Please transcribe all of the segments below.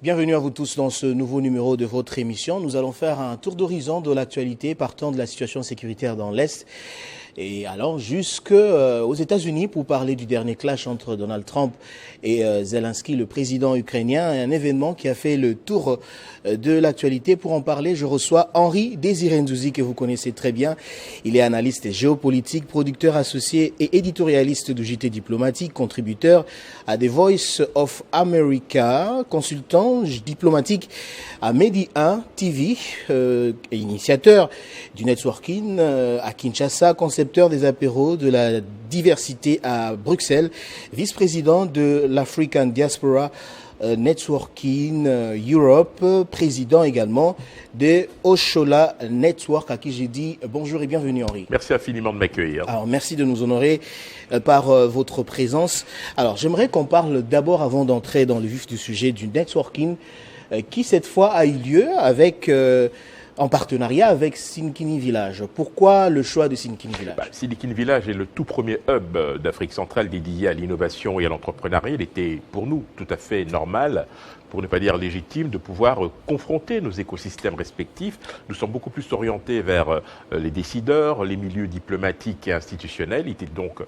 Bienvenue à vous tous dans ce nouveau numéro de votre émission. Nous allons faire un tour d'horizon de l'actualité partant de la situation sécuritaire dans l'Est et allant jusqu'aux États-Unis pour parler du dernier clash entre Donald Trump et Zelensky, le président ukrainien, un événement qui a fait le tour de l'actualité. Pour en parler, je reçois Henri Désiré Ndouzi, que vous connaissez très bien. Il est analyste géopolitique, producteur associé et éditorialiste de JT Diplomatique, contributeur à The Voice of America, consultant diplomatique à Medi 1 TV, et initiateur du networking à Kinshasa, concepteur des apéros de la diversité à Bruxelles, vice-président de l'African Diaspora Networking Europe, président également de Oshola Network, à qui j'ai dit bonjour et bienvenue Henri. Merci infiniment de m'accueillir. Alors merci de nous honorer par votre présence. Alors j'aimerais qu'on parle d'abord, avant d'entrer dans le vif du sujet, du networking qui cette fois a eu lieu avec en partenariat avec Sinkini Village. Pourquoi le choix de Sinkini Village? Sinkini Village est le tout premier hub d'Afrique centrale dédié à l'innovation et à l'entrepreneuriat. Il était pour nous tout à fait normal, pour ne pas dire légitime, de pouvoir confronter nos écosystèmes respectifs. Nous sommes beaucoup plus orientés vers les décideurs, les milieux diplomatiques et institutionnels. Il était donc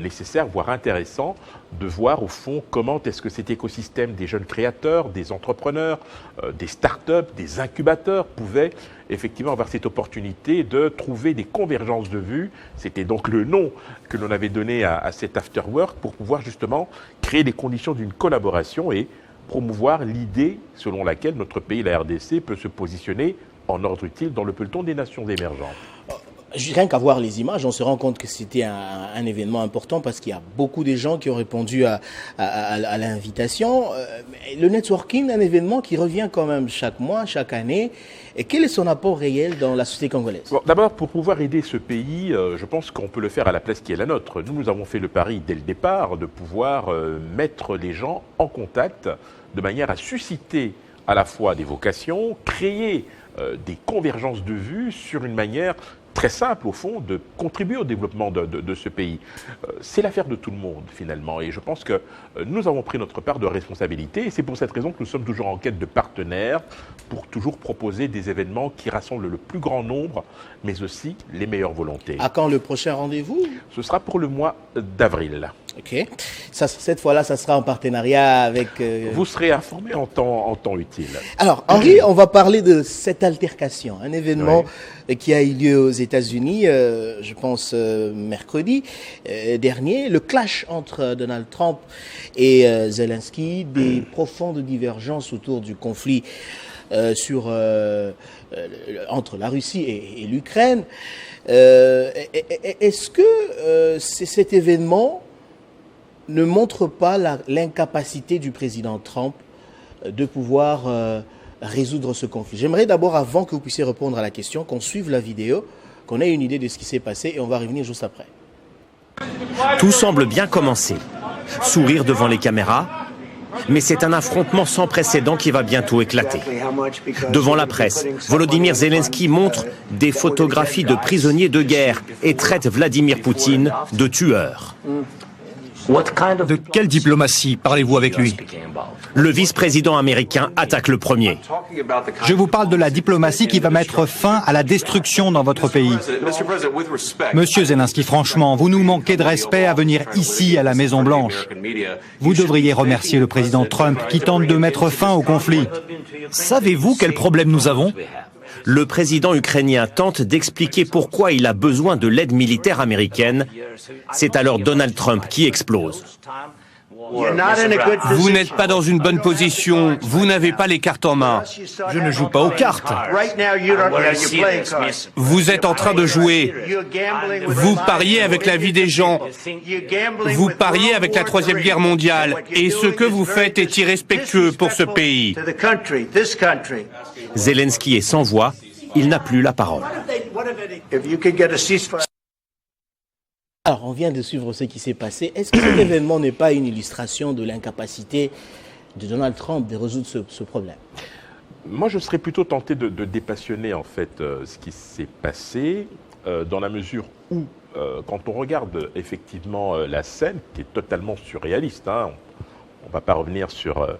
nécessaire, voire intéressant, de voir au fond comment est-ce que cet écosystème des jeunes créateurs, des entrepreneurs, des start-up, des incubateurs pouvaient effectivement avoir cette opportunité de trouver des convergences de vues. C'était donc le nom que l'on avait donné à cet afterwork pour pouvoir justement créer les conditions d'une collaboration et promouvoir l'idée selon laquelle notre pays, la RDC, peut se positionner en ordre utile dans le peloton des nations émergentes. Rien qu'à voir les images, on se rend compte que c'était un événement important parce qu'il y a beaucoup de gens qui ont répondu à l'invitation. Le networking, un événement qui revient quand même chaque mois, chaque année. Et quel est son apport réel dans la société congolaise? Bon, d'abord, pour pouvoir aider ce pays, je pense qu'on peut le faire à la place qui est la nôtre. Nous avons fait le pari dès le départ de pouvoir mettre les gens en contact de manière à susciter à la fois des vocations, créer des convergences de vues sur une manière très simple, au fond, de contribuer au développement de ce pays. C'est l'affaire de tout le monde, finalement. Et je pense que nous avons pris notre part de responsabilité. Et c'est pour cette raison que nous sommes toujours en quête de partenaires pour toujours proposer des événements qui rassemblent le plus grand nombre, mais aussi les meilleures volontés. À quand le prochain rendez-vous? Ce sera pour le mois d'avril. Ok. Cette fois-là, ça sera en partenariat avec... Vous serez informé en temps utile. Alors, Henri, on va parler de cette altercation, un événement qui a eu lieu aux États-Unis, je pense mercredi dernier, le clash entre Donald Trump et Zelensky, des profondes divergences autour du conflit entre la Russie et l'Ukraine. Est-ce que cet événement ne montre pas l'incapacité du président Trump de pouvoir résoudre ce conflit? J'aimerais d'abord, avant que vous puissiez répondre à la question, qu'on suive la vidéo, qu'on ait une idée de ce qui s'est passé et on va revenir juste après. Tout semble bien commencer. Sourire devant les caméras, mais c'est un affrontement sans précédent qui va bientôt éclater. Devant la presse, Volodymyr Zelensky montre des photographies de prisonniers de guerre et traite Vladimir Poutine de tueur. De quelle diplomatie parlez-vous avec lui? Le vice-président américain attaque le premier. Je vous parle de la diplomatie qui va mettre fin à la destruction dans votre pays. Monsieur Zelensky, franchement, vous nous manquez de respect à venir ici à la Maison-Blanche. Vous devriez remercier le président Trump qui tente de mettre fin au conflit. Savez-vous quel problème nous avons? Le président ukrainien tente d'expliquer pourquoi il a besoin de l'aide militaire américaine. C'est alors Donald Trump qui explose. Vous n'êtes pas dans une bonne position, vous n'avez pas les cartes en main. Je ne joue pas aux cartes. Vous êtes en train de jouer. Vous pariez avec la vie des gens. Vous pariez avec la Troisième Guerre mondiale. Et ce que vous faites est irrespectueux pour ce pays. Zelensky est sans voix, il n'a plus la parole. Alors, on vient de suivre ce qui s'est passé. Est-ce que cet événement n'est pas une illustration de l'incapacité de Donald Trump de résoudre ce problème? Moi, je serais plutôt tenté de dépassionner en fait ce qui s'est passé, dans la mesure où, quand on regarde effectivement la scène, qui est totalement surréaliste, hein, on ne va pas revenir sur,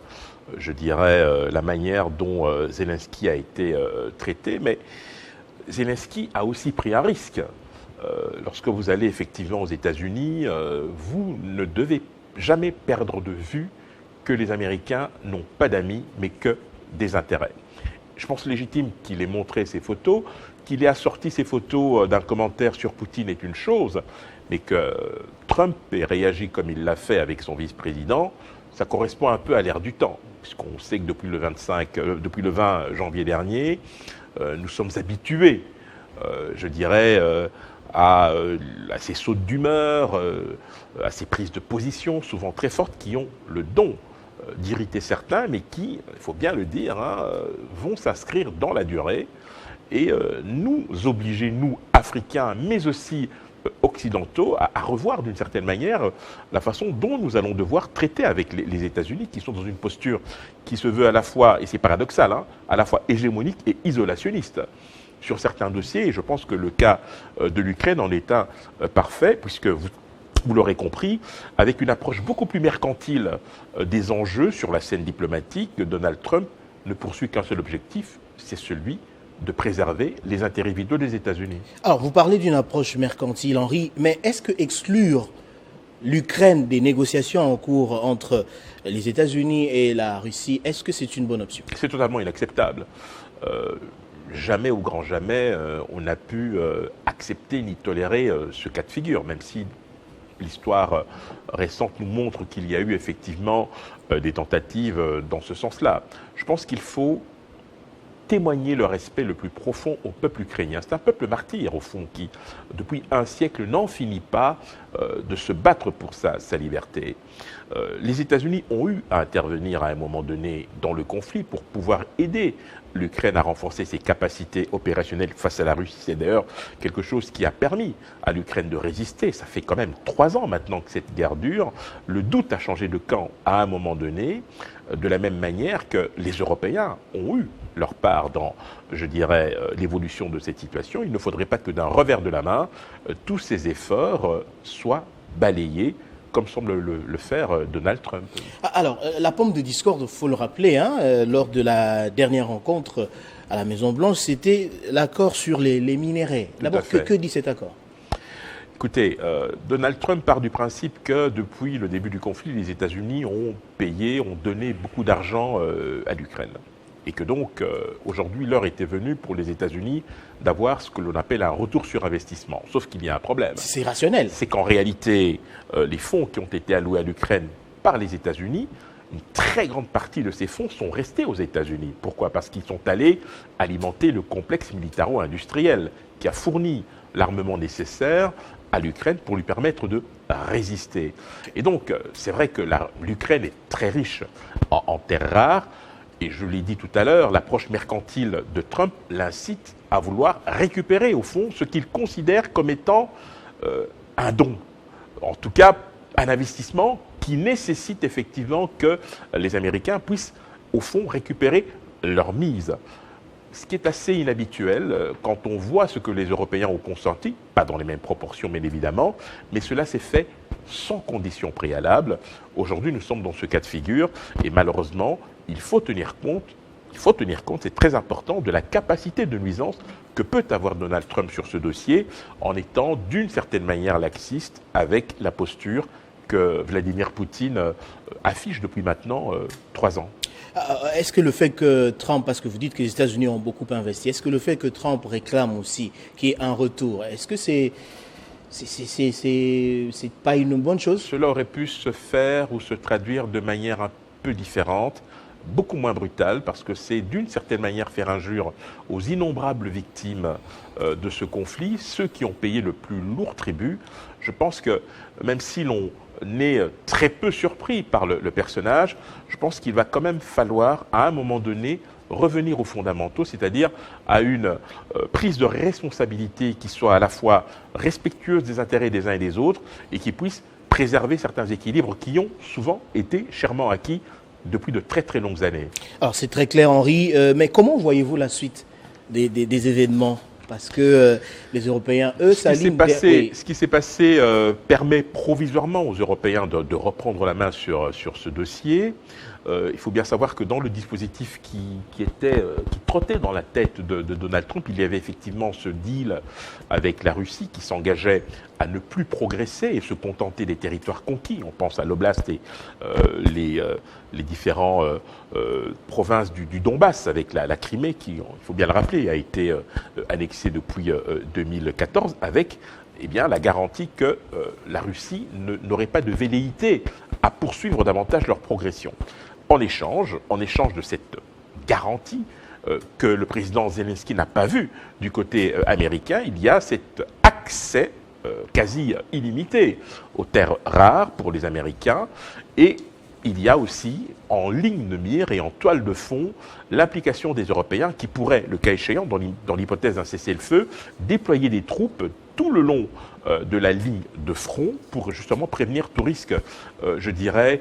je dirais, la manière dont Zelensky a été traité, mais Zelensky a aussi pris un risque. Lorsque vous allez effectivement aux États-Unis, vous ne devez jamais perdre de vue que les Américains n'ont pas d'amis, mais que des intérêts. Je pense légitime qu'il ait montré ces photos, qu'il ait assorti ces photos d'un commentaire sur Poutine est une chose, mais que Trump ait réagi comme il l'a fait avec son vice-président, ça correspond un peu à l'ère du temps, puisqu'on sait que depuis le 20 janvier dernier, nous sommes habitués, je dirais, à ces sautes d'humeur, à ces prises de position souvent très fortes qui ont le don d'irriter certains, mais qui, il faut bien le dire, hein, vont s'inscrire dans la durée et nous obliger, nous, Africains, mais aussi occidentaux, à revoir d'une certaine manière la façon dont nous allons devoir traiter avec les États-Unis, qui sont dans une posture qui se veut à la fois, et c'est paradoxal, hein, à la fois hégémonique et isolationniste sur certains dossiers, et je pense que le cas de l'Ukraine en est un parfait, puisque vous l'aurez compris, avec une approche beaucoup plus mercantile des enjeux sur la scène diplomatique, Donald Trump ne poursuit qu'un seul objectif, c'est celui de préserver les intérêts vitaux des États-Unis. Alors, vous parlez d'une approche mercantile, Henri, mais est-ce que exclure l'Ukraine des négociations en cours entre les États-Unis et la Russie, est-ce que c'est une bonne option? C'est totalement inacceptable. Jamais, au grand jamais, on n'a pu accepter ni tolérer ce cas de figure, même si l'histoire récente nous montre qu'il y a eu effectivement des tentatives dans ce sens-là. Je pense qu'il faut témoigner le respect le plus profond au peuple ukrainien. C'est un peuple martyr, au fond, qui, depuis un siècle, n'en finit pas de se battre pour sa liberté. Les États-Unis ont eu à intervenir à un moment donné dans le conflit pour pouvoir aider l'Ukraine a renforcé ses capacités opérationnelles face à la Russie. C'est d'ailleurs quelque chose qui a permis à l'Ukraine de résister. Ça fait quand même 3 ans maintenant que cette guerre dure. Le doute a changé de camp à un moment donné, de la même manière que les Européens ont eu leur part dans, je dirais, l'évolution de cette situation. Il ne faudrait pas que d'un revers de la main, tous ces efforts soient balayés, comme semble le faire Donald Trump. Alors, la pomme de discorde, il faut le rappeler, hein, lors de la dernière rencontre à la Maison-Blanche, c'était l'accord sur les minéraux. D'abord, que dit cet accord? Écoutez, Donald Trump part du principe que depuis le début du conflit, les États-Unis ont donné beaucoup d'argent à l'Ukraine. Et que donc, aujourd'hui, l'heure était venue pour les États-Unis d'avoir ce que l'on appelle un retour sur investissement. Sauf qu'il y a un problème. C'est rationnel. C'est qu'en réalité, les fonds qui ont été alloués à l'Ukraine par les États-Unis, une très grande partie de ces fonds sont restés aux États-Unis. Pourquoi? Parce qu'ils sont allés alimenter le complexe militaro-industriel qui a fourni l'armement nécessaire à l'Ukraine pour lui permettre de résister. Et donc, c'est vrai que l'Ukraine est très riche en terres rares. Et je l'ai dit tout à l'heure, l'approche mercantile de Trump l'incite à vouloir récupérer, au fond, ce qu'il considère comme étant un don. En tout cas, un investissement qui nécessite effectivement que les Américains puissent, au fond, récupérer leur mise. Ce qui est assez inhabituel quand on voit ce que les Européens ont consenti, pas dans les mêmes proportions bien évidemment, mais cela s'est fait sans condition préalable. Aujourd'hui, nous sommes dans ce cas de figure et malheureusement, il faut tenir compte, c'est très important, de la capacité de nuisance que peut avoir Donald Trump sur ce dossier en étant d'une certaine manière laxiste avec la posture que Vladimir Poutine affiche depuis maintenant 3 ans. Est-ce que le fait que Trump, parce que vous dites que les États-Unis ont beaucoup investi, est-ce que le fait que Trump réclame aussi qu'il y ait un retour, est-ce que c'est pas une bonne chose? Cela aurait pu se faire ou se traduire de manière un peu différente, beaucoup moins brutale, parce que c'est d'une certaine manière faire injure aux innombrables victimes de ce conflit, ceux qui ont payé le plus lourd tribut. Je pense que même si l'on est très peu surpris par le personnage, je pense qu'il va quand même falloir, à un moment donné, revenir aux fondamentaux, c'est-à-dire à une prise de responsabilité qui soit à la fois respectueuse des intérêts des uns et des autres et qui puisse préserver certains équilibres qui ont souvent été chèrement acquis depuis de très très longues années. Alors c'est très clair, Henri, mais comment voyez-vous la suite des événements? Parce que les Européens, eux, s'alignent... Ce qui s'est passé permet provisoirement aux Européens de reprendre la main sur ce dossier. Il faut bien savoir que dans le dispositif qui trottait dans la tête de Donald Trump, il y avait effectivement ce deal avec la Russie qui s'engageait à ne plus progresser et se contenter des territoires conquis. On pense à l'oblast et les différentes provinces du Donbass avec la Crimée qui, il faut bien le rappeler, a été annexée depuis 2014 avec la garantie que la Russie n'aurait pas de velléité à poursuivre davantage leur progression. En échange de cette garantie que le président Zelensky n'a pas vue du côté américain, il y a cet accès quasi illimité aux terres rares pour les Américains et il y a aussi en ligne de mire et en toile de fond l'implication des Européens qui pourraient, le cas échéant, dans l'hypothèse d'un cessez-le-feu, déployer des troupes tout le long de la ligne de front pour justement prévenir tout risque, je dirais,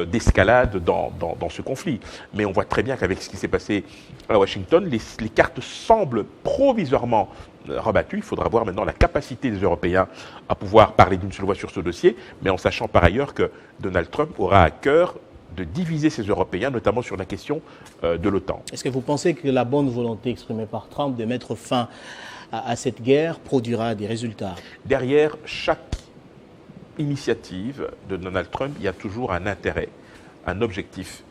d'escalade dans ce conflit. Mais on voit très bien qu'avec ce qui s'est passé à Washington, les cartes semblent provisoirement rebattues. Il faudra voir maintenant la capacité des Européens à pouvoir parler d'une seule voix sur ce dossier, mais en sachant par ailleurs que Donald Trump aura à cœur de diviser ces Européens, notamment sur la question de l'OTAN. Est-ce que vous pensez que la bonne volonté exprimée par Trump de mettre fin à cette guerre produira des résultats? Derrière chaque initiative de Donald Trump, il y a toujours un intérêt, un objectif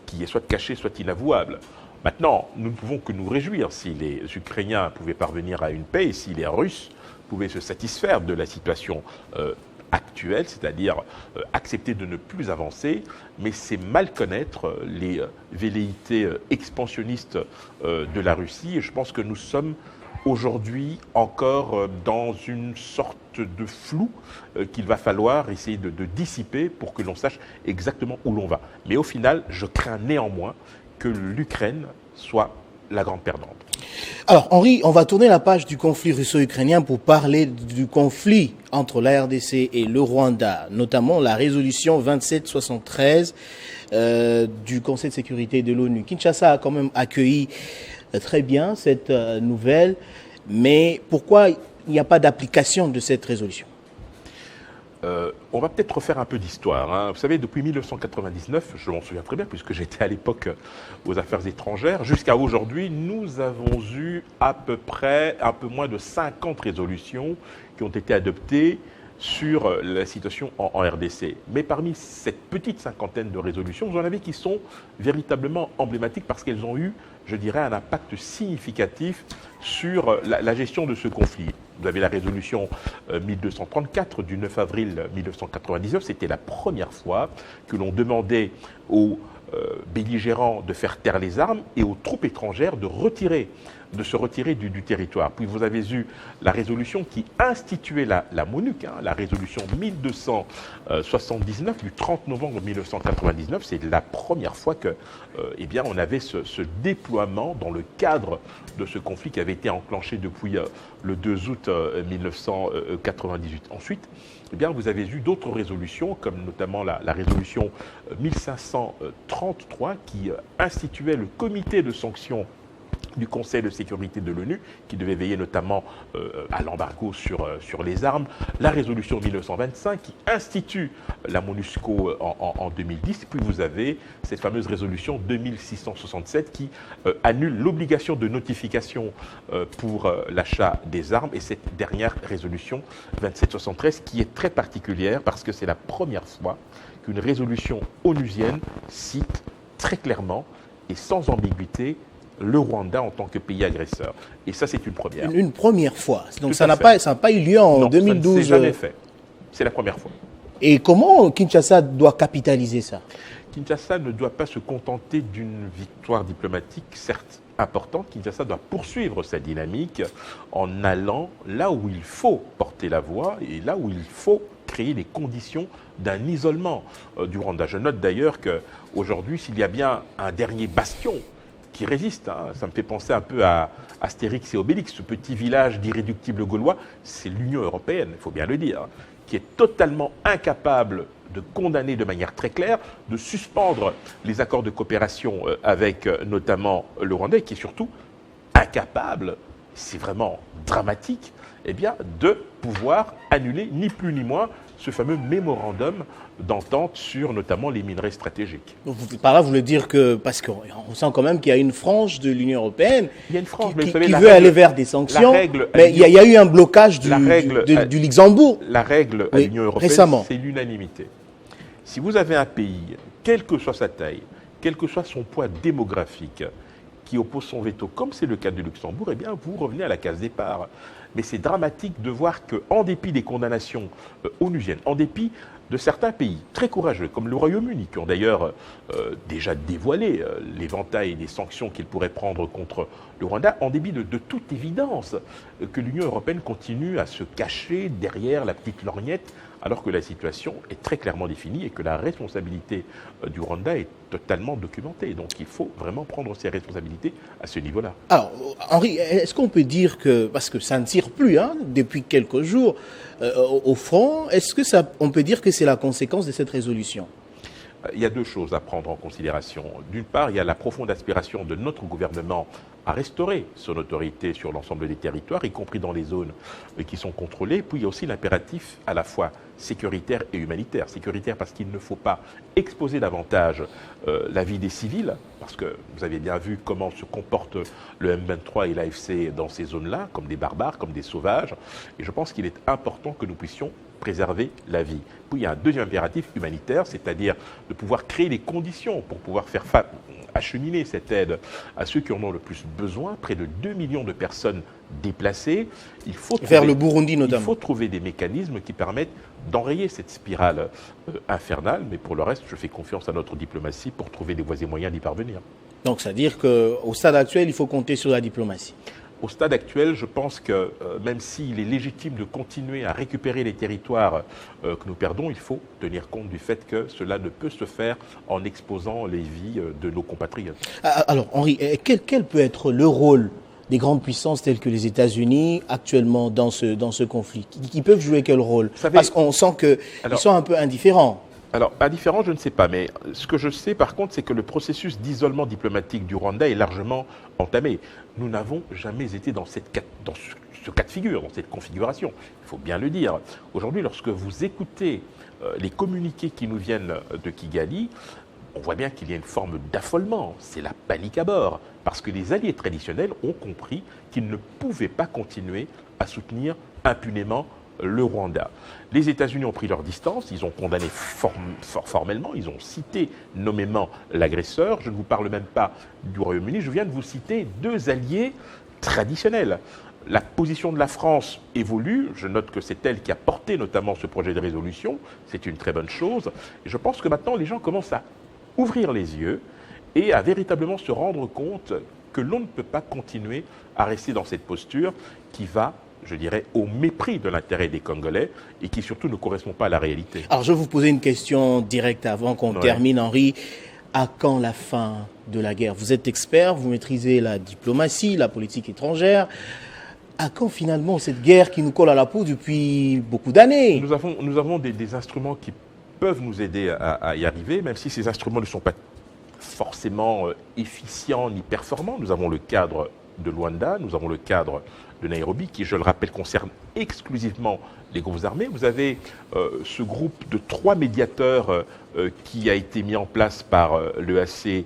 qui est soit caché, soit inavouable. Maintenant, nous ne pouvons que nous réjouir si les Ukrainiens pouvaient parvenir à une paix et si les Russes pouvaient se satisfaire de la situation actuelle, c'est-à-dire accepter de ne plus avancer, mais c'est mal connaître les velléités expansionnistes de la Russie. Et je pense que nous sommes aujourd'hui encore dans une sorte de flou qu'il va falloir essayer de dissiper pour que l'on sache exactement où l'on va. Mais au final, je crains néanmoins que l'Ukraine soit la grande perdante. Alors Henri, on va tourner la page du conflit russo-ukrainien pour parler du conflit entre la RDC et le Rwanda, notamment la résolution 2773 du Conseil de sécurité de l'ONU. Kinshasa a quand même accueilli très bien cette nouvelle, mais pourquoi il n'y a pas d'application de cette résolution? On va peut-être refaire un peu d'histoire. Hein. Vous savez, depuis 1999, je m'en souviens très bien puisque j'étais à l'époque aux affaires étrangères, jusqu'à aujourd'hui, nous avons eu à peu près un peu moins de 50 résolutions qui ont été adoptées sur la situation en RDC. Mais parmi cette petite cinquantaine de résolutions, vous en avez qui sont véritablement emblématiques parce qu'elles ont eu, je dirais, un impact significatif sur la gestion de ce conflit. Vous avez la résolution 1234 du 9 avril 1999. C'était la première fois que l'on demandait aux belligérants de faire taire les armes et aux troupes étrangères de se retirer du territoire. Puis vous avez eu la résolution qui instituait la MONUC, la résolution 1279 du 30 novembre 1999. C'est la première fois que, on avait ce déploiement dans le cadre de ce conflit qui avait été enclenché depuis le 2 août 1998. Ensuite, vous avez eu d'autres résolutions, comme notamment la résolution 1533 qui instituait le comité de sanctions du Conseil de sécurité de l'ONU, qui devait veiller notamment à l'embargo sur les armes, la résolution 1925 qui institue la MONUSCO en 2010, et puis vous avez cette fameuse résolution 2667 qui annule l'obligation de notification pour l'achat des armes, et cette dernière résolution 2773 qui est très particulière parce que c'est la première fois qu'une résolution onusienne cite très clairement et sans ambiguïté le Rwanda en tant que pays agresseur. Et ça, c'est une première. Une première fois. Donc ça n'a pas eu lieu en 2012. Ça ne s'est jamais fait. C'est la première fois. Et comment Kinshasa doit capitaliser ça? Kinshasa ne doit pas se contenter d'une victoire diplomatique, certes importante. Kinshasa doit poursuivre sa dynamique en allant là où il faut porter la voix et là où il faut créer les conditions d'un isolement du Rwanda. Je note d'ailleurs qu'aujourd'hui, s'il y a bien un dernier bastion qui résiste. Hein. Ça me fait penser un peu à Astérix et Obélix, ce petit village d'irréductibles Gaulois. C'est l'Union européenne, il faut bien le dire, qui est totalement incapable de condamner de manière très claire, de suspendre les accords de coopération avec notamment le Rwanda, et qui est surtout incapable, c'est vraiment dramatique, eh bien, de pouvoir annuler ni plus ni moins ce fameux mémorandum d'entente sur notamment les minerais stratégiques. Donc, par là, vous voulez dire que, parce qu'on sent quand même qu'il y a une frange de l'Union européenne qui veut aller vers des sanctions, mais il y a eu un blocage du Luxembourg. La règle à l'Union européenne, c'est l'unanimité. Si vous avez un pays, quelle que soit sa taille, quel que soit son poids démographique, qui oppose son veto, comme c'est le cas du Luxembourg, eh bien, vous revenez à la case départ. Mais c'est dramatique de voir qu'en dépit des condamnations onusiennes, en dépit de certains pays très courageux, comme le Royaume-Uni, qui ont d'ailleurs déjà dévoilé l'éventail des sanctions qu'ils pourraient prendre contre le Rwanda, en dépit de toute évidence que l'Union européenne continue à se cacher derrière la petite lorgnette, alors que la situation est très clairement définie et que la responsabilité du Rwanda est totalement documentée. Donc il faut vraiment prendre ses responsabilités à ce niveau-là. Alors, Henri, est-ce qu'on peut dire que, parce que ça ne tire plus depuis quelques jours au front, est-ce que on peut dire que c'est la conséquence de cette résolution ? Il y a deux choses à prendre en considération. D'une part, il y a la profonde aspiration de notre gouvernement à restaurer son autorité sur l'ensemble des territoires, y compris dans les zones qui sont contrôlées. Puis il y a aussi l'impératif à la fois sécuritaire et humanitaire. Sécuritaire parce qu'il ne faut pas exposer davantage la vie des civils, parce que vous avez bien vu comment se comportent le M23 et l'AFC dans ces zones-là, comme des barbares, comme des sauvages. Et je pense qu'il est important que nous puissions préserver la vie. Puis il y a un deuxième impératif humanitaire, c'est-à-dire de pouvoir créer les conditions pour pouvoir faire acheminer cette aide à ceux qui en ont le plus besoin, près de 2 millions de personnes déplacées. Vers le Burundi notamment. Il faut trouver des mécanismes qui permettent d'enrayer cette spirale infernale, mais pour le reste, je fais confiance à notre diplomatie pour trouver des voies et moyens d'y parvenir. Donc, c'est-à-dire qu'au stade actuel, il faut compter sur la diplomatie. Au stade actuel, je pense que même s'il est légitime de continuer à récupérer les territoires que nous perdons, il faut tenir compte du fait que cela ne peut se faire en exposant les vies de nos compatriotes. Alors, Henri, quel peut être le rôle des grandes puissances telles que les États-Unis actuellement dans ce conflit? Qui peuvent jouer quel rôle? Parce qu'on sent qu'ils sont un peu indifférents. Alors, indifférent, je ne sais pas, mais ce que je sais par contre, c'est que le processus d'isolement diplomatique du Rwanda est largement entamé. Nous n'avons jamais été dans ce cas de figure, dans cette configuration. Il faut bien le dire. Aujourd'hui, lorsque vous écoutez les communiqués qui nous viennent de Kigali, on voit bien qu'il y a une forme d'affolement. C'est la panique à bord. Parce que les alliés traditionnels ont compris qu'ils ne pouvaient pas continuer à soutenir impunément le Rwanda. Les États-Unis ont pris leur distance, ils ont condamné formellement, ils ont cité nommément l'agresseur. Je ne vous parle même pas du Royaume-Uni, je viens de vous citer deux alliés traditionnels. La position de la France évolue, je note que c'est elle qui a porté notamment ce projet de résolution, c'est une très bonne chose. Et je pense que maintenant les gens commencent à ouvrir les yeux et à véritablement se rendre compte que l'on ne peut pas continuer à rester dans cette posture qui va, je dirais, au mépris de l'intérêt des Congolais et qui surtout ne correspond pas à la réalité. Alors je vais vous poser une question directe avant qu'on termine, Henri. À quand la fin de la guerre? Vous êtes expert, vous maîtrisez la diplomatie, la politique étrangère. À quand finalement cette guerre qui nous colle à la peau depuis beaucoup d'années? Nous avons des instruments qui peuvent nous aider à y arriver, même si ces instruments ne sont pas forcément efficients ni performants. Nous avons le cadre de Luanda, nous avons le cadre de Nairobi, qui, je le rappelle, concerne exclusivement les groupes armés. Vous avez ce groupe de 3 médiateurs qui a été mis en place par l'EAC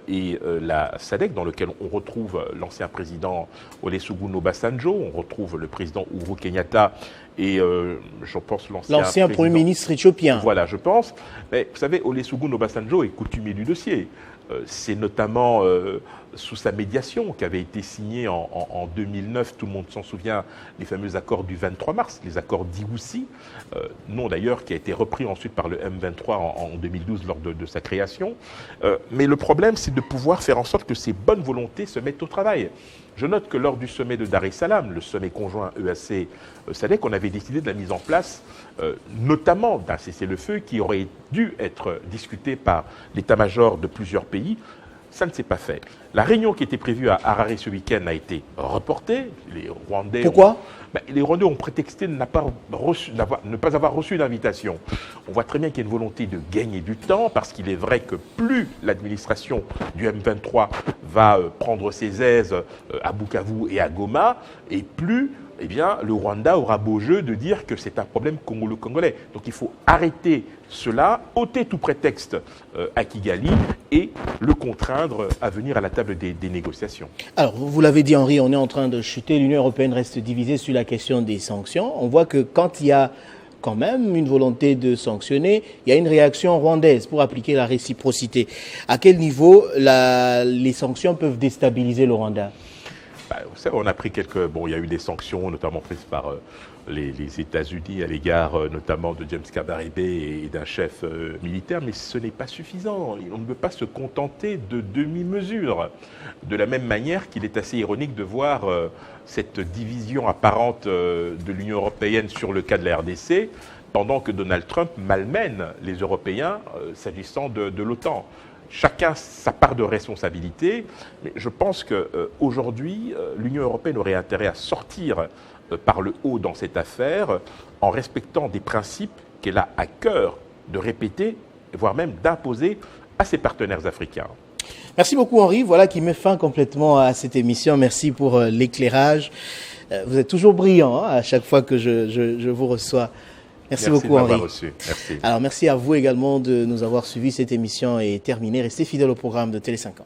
et la SADC, dans lequel on retrouve l'ancien président Olusegun Obasanjo, on retrouve le président Uhuru Kenyatta et je pense l'ancien Premier ministre éthiopien. Voilà, je pense. Mais vous savez, Olusegun Obasanjo est coutumier du dossier. C'est notamment sous sa médiation qui avait été signée en 2009, tout le monde s'en souvient, les fameux accords du 23 mars, les accords d'Iwoussi, nom d'ailleurs qui a été repris ensuite par le M23 en 2012 lors de sa création. Mais le problème, c'est de pouvoir faire en sorte que ces bonnes volontés se mettent au travail. Je note que lors du sommet de Dar es Salaam, le sommet conjoint EAC-SADC, on avait décidé de la mise en place notamment d'un cessez-le-feu qui aurait dû être discuté par l'état-major de plusieurs pays. Ça ne s'est pas fait. La réunion qui était prévue à Harare ce week-end a été reportée. Les Rwandais Pourquoi ? Les Rwandais ont prétexté de ne pas avoir reçu l'invitation. On voit très bien qu'il y a une volonté de gagner du temps, parce qu'il est vrai que plus l'administration du M23 va prendre ses aises à Bukavu et à Goma, et plus le Rwanda aura beau jeu de dire que c'est un problème congolais. Donc il faut arrêter cela, ôter tout prétexte à Kigali et le contraindre à venir à la table des négociations. Alors, vous l'avez dit, Henri, on est en train de chuter. L'Union européenne reste divisée sur la question des sanctions. On voit que quand il y a quand même une volonté de sanctionner, il y a une réaction rwandaise pour appliquer la réciprocité. À quel niveau les sanctions peuvent déstabiliser le Rwanda ? Vous savez, on a pris il y a eu des sanctions, notamment prises par les États-Unis à l'égard notamment de James Kabarebe et d'un chef militaire, mais ce n'est pas suffisant. On ne peut pas se contenter de demi-mesures. De la même manière qu'il est assez ironique de voir cette division apparente de l'Union européenne sur le cas de la RDC, pendant que Donald Trump malmène les Européens s'agissant de l'OTAN. Chacun sa part de responsabilité, mais je pense qu'aujourd'hui, l'Union européenne aurait intérêt à sortir par le haut dans cette affaire en respectant des principes qu'elle a à cœur de répéter, voire même d'imposer à ses partenaires africains. Merci beaucoup Henri, voilà qui met fin complètement à cette émission. Merci pour l'éclairage. Vous êtes toujours brillant à chaque fois que je vous reçois. Merci beaucoup Henri. Merci. Alors merci à vous également de nous avoir suivis. Cette émission est terminée. Restez fidèles au programme de Télé 50.